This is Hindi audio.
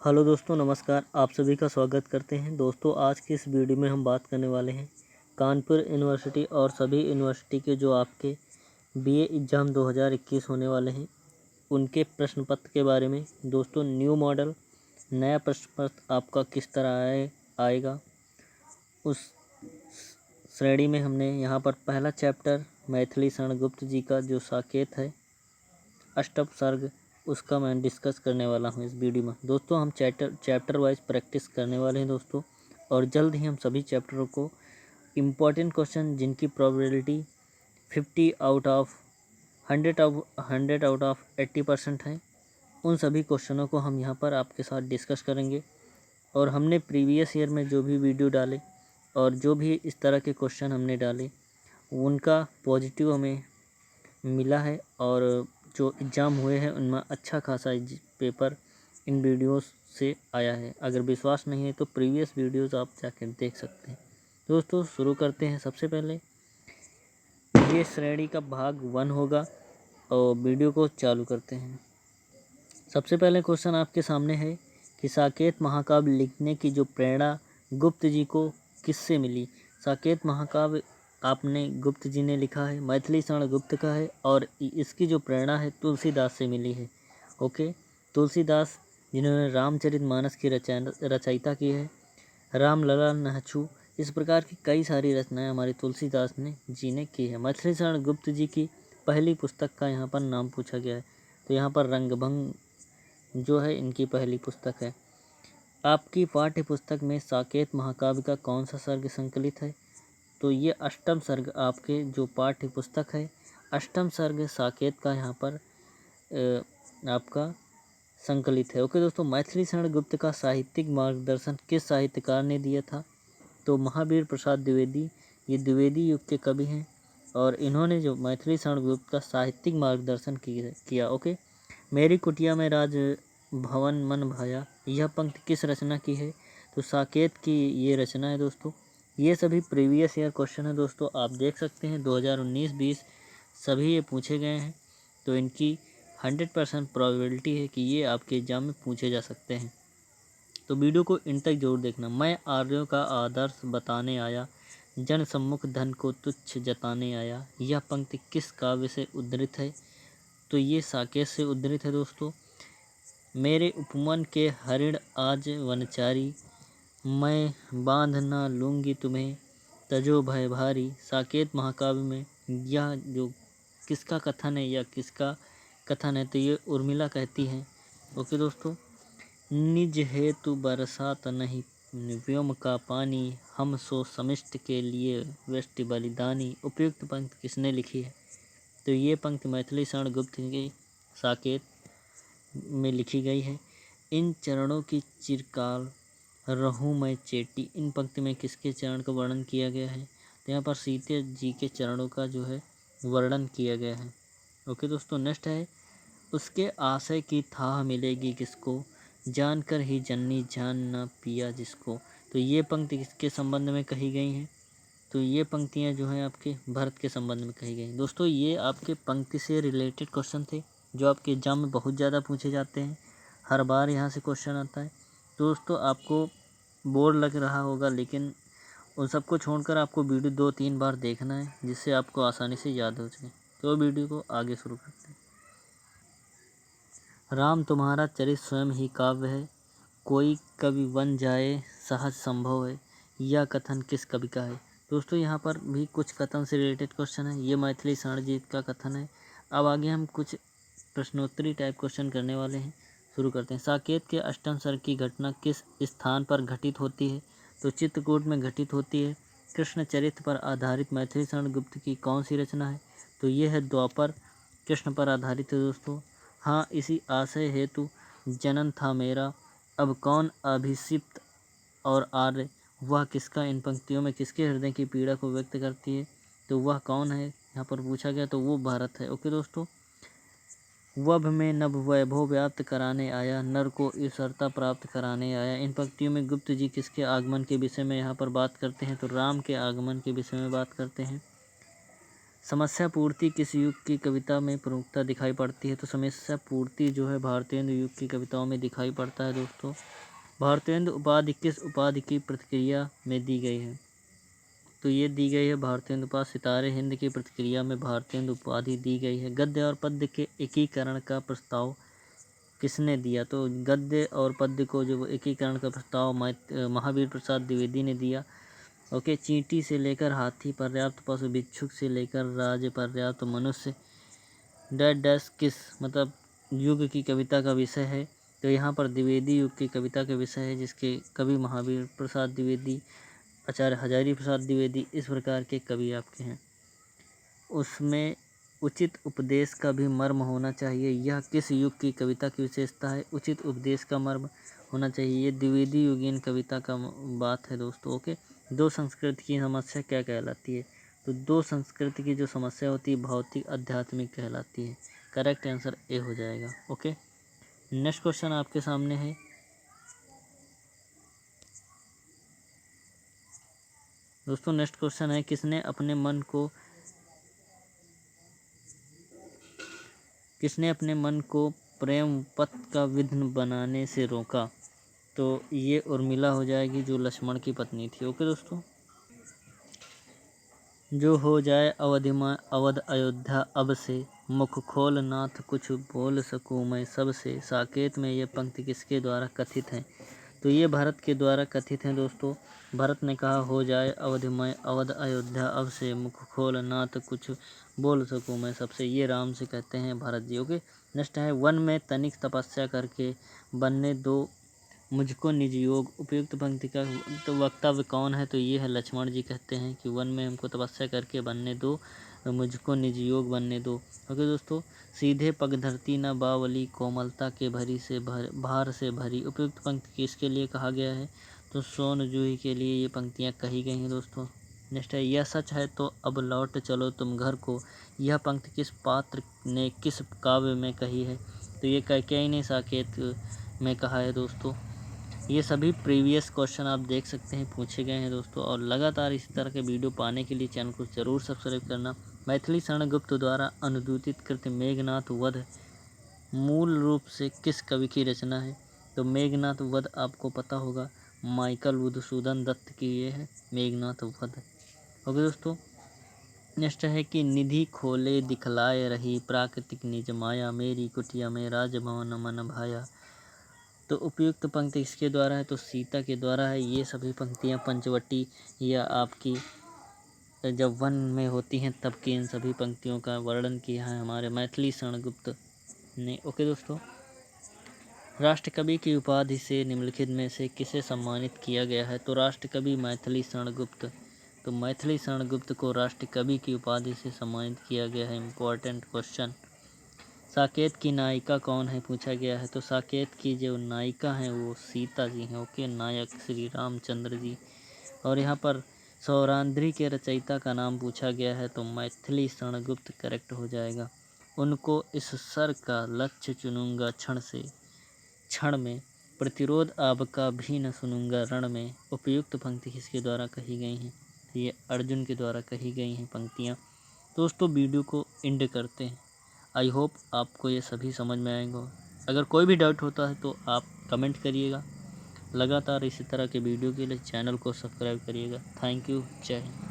हेलो दोस्तों, नमस्कार। आप सभी का स्वागत करते हैं। दोस्तों, आज की इस वीडियो में हम बात करने वाले हैं कानपुर यूनिवर्सिटी और सभी यूनिवर्सिटी के जो आपके बीए एग्ज़ाम 2021 होने वाले हैं उनके प्रश्न पत्र के बारे में। दोस्तों, न्यू मॉडल नया प्रश्न पत्र आपका किस तरह आएगा उस श्रेणी में हमने यहाँ पर पहला चैप्टर मैथिली शरण गुप्त जी का जो साकेत है अष्टम सर्ग, उसका मैं डिस्कस करने वाला हूँ इस वीडियो में। दोस्तों, हम चैप्टर वाइज प्रैक्टिस करने वाले हैं दोस्तों, और जल्द ही हम सभी चैप्टरों को इम्पॉर्टेंट क्वेश्चन जिनकी probability 50 out of 100 out of 80% है, उन सभी क्वेश्चनों को हम यहाँ पर आपके साथ डिस्कस करेंगे। और हमने प्रीवियस ईयर में जो भी वीडियो डाले और जो भी इस तरह के क्वेश्चन हमने डाले उनका पॉजिटिव हमें मिला है, और जो एग्ज़ाम हुए हैं उनमें अच्छा खासा पेपर इन वीडियोस से आया है। अगर विश्वास नहीं है तो प्रीवियस वीडियोस आप जाकर देख सकते हैं। दोस्तों, शुरू करते हैं। सबसे पहले ये श्रेणी का भाग 1 होगा और वीडियो को चालू करते हैं। सबसे पहले क्वेश्चन आपके सामने है कि साकेत महाकाव्य लिखने की जो प्रेरणा गुप्त जी को किससे मिली। साकेत महाकाव्य आपने गुप्त जी ने लिखा है, मैथिली शरण गुप्त का है, और इसकी जो प्रेरणा है तुलसीदास से मिली है। ओके, तुलसीदास जिन्होंने रामचरितमानस की रचयिता की है, रामलला नहछु, इस प्रकार की कई सारी रचनाएं हमारे तुलसीदास जी ने की है। मैथिली शरण गुप्त जी की पहली पुस्तक का यहाँ पर नाम पूछा गया है, तो यहाँ पर रंगभंग जो है इनकी पहली पुस्तक है। आपकी पाठ्य पुस्तक में साकेत महाकाव्य का कौन सा सर्ग संकलित है, तो ये अष्टम सर्ग आपके जो पाठ्य पुस्तक है अष्टम सर्ग साकेत का यहाँ पर आपका संकलित है। ओके दोस्तों, मैथिली शरण गुप्त का साहित्यिक मार्गदर्शन किस साहित्यकार ने दिया था, तो महावीर प्रसाद द्विवेदी, ये द्विवेदी युग के कवि हैं, और इन्होंने जो मैथिली शरण गुप्त का साहित्यिक मार्गदर्शन किया। ओके, मेरी कुटिया में राज भवन मन भाया, यह पंक्ति किस रचना की है, तो साकेत की ये रचना है। दोस्तों, ये सभी प्रीवियस ईयर क्वेश्चन है दोस्तों, आप देख सकते हैं 2019-20 सभी ये पूछे गए हैं, तो इनकी 100% प्रोबेबिलिटी है कि ये आपके एग्जाम में पूछे जा सकते हैं। तो वीडियो को इन तक जरूर देखना। मैं आर्यों का आदर्श बताने आया, जन सम्मुख धन को तुच्छ जताने आया, यह पंक्ति किस काव्य से उद्धृत है, तो ये साकेत से उद्धृत है। दोस्तों, मेरे उपमन के हरिण आज वनचारी, मैं बांध न लूँगी तुम्हें, तजो भय भारी, साकेत महाकाव्य में यह जो किसका कथन है या किसका कथन है, तो ये उर्मिला कहती है। ओके दोस्तों, निज हेतु बरसात नहीं व्योम का पानी, हम सो समिष्ट के लिए वृष्टि बलिदानी, उपयुक्त पंक्ति किसने लिखी है, तो ये पंक्ति मैथिली शरण गुप्त की साकेत में लिखी गई है। इन चरणों की चिरकाल रहूं मैं चेटी, इन पंक्ति में किसके चरण का वर्णन किया गया है, तो यहाँ पर सीते जी के चरणों का जो है वर्णन किया गया है। ओके दोस्तों, नेक्स्ट है, उसके आशय की थाह मिलेगी किसको, जानकर ही जननी जान न पिया जिसको, तो ये पंक्ति किसके संबंध में कही गई हैं, तो ये पंक्तियाँ जो हैं आपके भरत के संबंध में कही गई। दोस्तों, ये आपके पंक्ति से रिलेटेड क्वेश्चन थे जो आपके एग्जाम में बहुत ज़्यादा पूछे जाते हैं, हर बार यहाँ से क्वेश्चन आता है। दोस्तों, आपको बोर लग रहा होगा, लेकिन उन सबको छोड़कर आपको वीडियो 2-3 बार देखना है, जिससे आपको आसानी से याद हो सके। तो वीडियो को आगे शुरू करते हैं। राम तुम्हारा चरित स्वयं ही काव्य है, कोई कवि बन जाए सहज संभव है, यह कथन किस कवि का है। दोस्तों, यहाँ पर भी कुछ कथन से रिलेटेड क्वेश्चन है, ये मैथिली शरण जी का कथन है। अब आगे हम कुछ प्रश्नोत्तरी टाइप क्वेश्चन करने वाले हैं। शुरू करते हैं। साकेत के अष्टम सर्ग की घटना किस स्थान पर घटित होती है, तो चित्रकूट में घटित होती है। कृष्ण चरित्र पर आधारित मैथिली शरण गुप्त की कौन सी रचना है, तो ये है द्वापर कृष्ण पर आधारित है। दोस्तों, हाँ, इसी आशय हेतु जनन था मेरा, अब कौन अभिषिप्त और आर्य, वह किसका, इन पंक्तियों में किसके हृदय की पीड़ा को व्यक्त करती है, तो वह कौन है, यहाँ पर पूछा गया, तो वो भारत है। ओके दोस्तों, वभ में नभ वैभव व्याप्त कराने आया, नर को ईश्वरता प्राप्त कराने आया, इन पंक्तियों में गुप्त जी किसके आगमन के विषय में यहाँ पर बात करते हैं, तो राम के आगमन के विषय में बात करते हैं। समस्या पूर्ति किस युग की कविता में प्रमुखता दिखाई पड़ती है? तो समस्या पूर्ति जो है भारतेंदु युग की कविताओं में दिखाई पड़ता है दोस्तों। भारतेंदु उपाधि किस उपाधि की प्रतिक्रिया में दी गई है? तो ये दी गई है भारतेंदु उपाधि सितारे हिंद की प्रतिक्रिया में भारतेंदु उपाधि दी गई है। गद्य और पद्य के एकीकरण का प्रस्ताव किसने दिया? तो गद्य और पद्य को जो एकीकरण का प्रस्ताव महावीर प्रसाद द्विवेदी ने दिया। ओके, चींटी से लेकर हाथी पर्याप्त पशु, भिक्षुक से लेकर राज पर्याप्त मनुष्य, डैश डैश किस मतलब युग की कविता का विषय है? तो यहाँ पर द्विवेदी युग की कविता का विषय है, जिसके कवि महावीर प्रसाद द्विवेदी, आचार्य हजारी प्रसाद द्विवेदी, इस प्रकार के कवि आपके हैं। उसमें उचित उपदेश का भी मर्म होना चाहिए। यह किस युग की कविता की विशेषता है? उचित उपदेश का मर्म होना चाहिए। ये द्विवेदी युगीन कविता का बात है दोस्तों। ओके, दो संस्कृति की समस्या क्या कहलाती है? तो दो संस्कृति की जो समस्या होती है भौतिक आध्यात्मिक कहलाती है। करेक्ट आंसर ए हो जाएगा। ओके, नेक्स्ट क्वेश्चन आपके सामने है। दोस्तों नेक्स्ट क्वेश्चन है, किसने अपने मन को प्रेम पथ का विघ्न बनाने से रोका? तो ये उर्मिला हो जाएगी, जो लक्ष्मण की पत्नी थी। ओके दोस्तों, जो हो जाए अवध अयोध्या अब से, मुख खोल नाथ कुछ बोल सकूँ मैं सबसे। साकेत में ये पंक्ति किसके द्वारा कथित है? तो ये भरत के द्वारा कथित है दोस्तों। भरत ने कहा, हो जाए अवध अयोध्या अब से, मुख खोल नाथ कुछ बोल सकूँ मैं सबसे। ये राम से कहते हैं भरत जी। ओके, नेक्स्ट है, वन में तनिक तपस्या करके बनने दो मुझको निज योग। उपयुक्त पंक्ति का तो वक्तव्य कौन है? तो ये है लक्ष्मण जी कहते हैं कि वन में हमको तपस्या करके बनने दो, मुझको निज योग बनने दो। ओके दोस्तों, सीधे पग धरती न बावली, कोमलता के भार से भरी। उपयुक्त पंक्ति किसके लिए कहा गया है? तो सोन जूही के लिए ये पंक्तियाँ कही गई हैं दोस्तों। नेक्स्ट है, यह सच है तो अब लौट चलो तुम घर को। यह पंक्ति किस पात्र ने किस काव्य में कही है? तो ये कैकेयी ने साकेत में कहा है दोस्तों। ये सभी प्रीवियस क्वेश्चन आप देख सकते हैं पूछे गए हैं दोस्तों। और लगातार इसी तरह के वीडियो पाने के लिए चैनल को ज़रूर सब्सक्राइब करना। मैथिली शरण गुप्त द्वारा अनुदित कृत मेघनाथ वध मूल रूप से किस कवि की रचना है? तो मेघनाथ वध आपको पता होगा, माइकल मधुसूदन दत्त की ये है मेघनाथ वध। ओके दोस्तों, नेक्स्ट है कि निधि खोले दिखलाए रही, प्राकृतिक निज माया, मेरी कुटिया में राजभवन मन भाया। तो उपयुक्त पंक्ति इसके द्वारा है? तो सीता के द्वारा है। ये सभी पंक्तियाँ पंचवटी या आपकी जब वन में होती हैं तब की इन सभी पंक्तियों का वर्णन किया है हमारे मैथिली शरण गुप्त ने। ओके दोस्तों, राष्ट्रकवि की उपाधि से निम्नलिखित में से किसे सम्मानित किया गया है? तो राष्ट्रकवि मैथिली शरण गुप्त। तो मैथिली शरण गुप्त को राष्ट्रकवि की उपाधि से सम्मानित किया गया है। Important question. साकेत की नायिका कौन है? पूछा गया है। तो साकेत की जो नायिका हैं वो सीता जी हैं। ओके, नायक श्री रामचंद्र जी। और यहाँ पर सौरांध्री के रचयिता का नाम पूछा गया है, तो मैथिली शरण गुप्त करेक्ट हो जाएगा। उनको इस सर का लक्ष्य चुनूंगा क्षण में, प्रतिरोध आपका भी न सुनूंगा रण में। उपयुक्त पंक्ति किसके द्वारा कही गई हैं? ये अर्जुन के द्वारा कही गई हैं पंक्तियाँ। दोस्तों वीडियो को एंड करते हैं। आई होप आपको ये सभी समझ में आएंगे। अगर कोई भी डाउट होता है तो आप कमेंट करिएगा। लगातार इसी तरह के वीडियो के लिए चैनल को सब्सक्राइब करिएगा। थैंक यू, जय हिंद।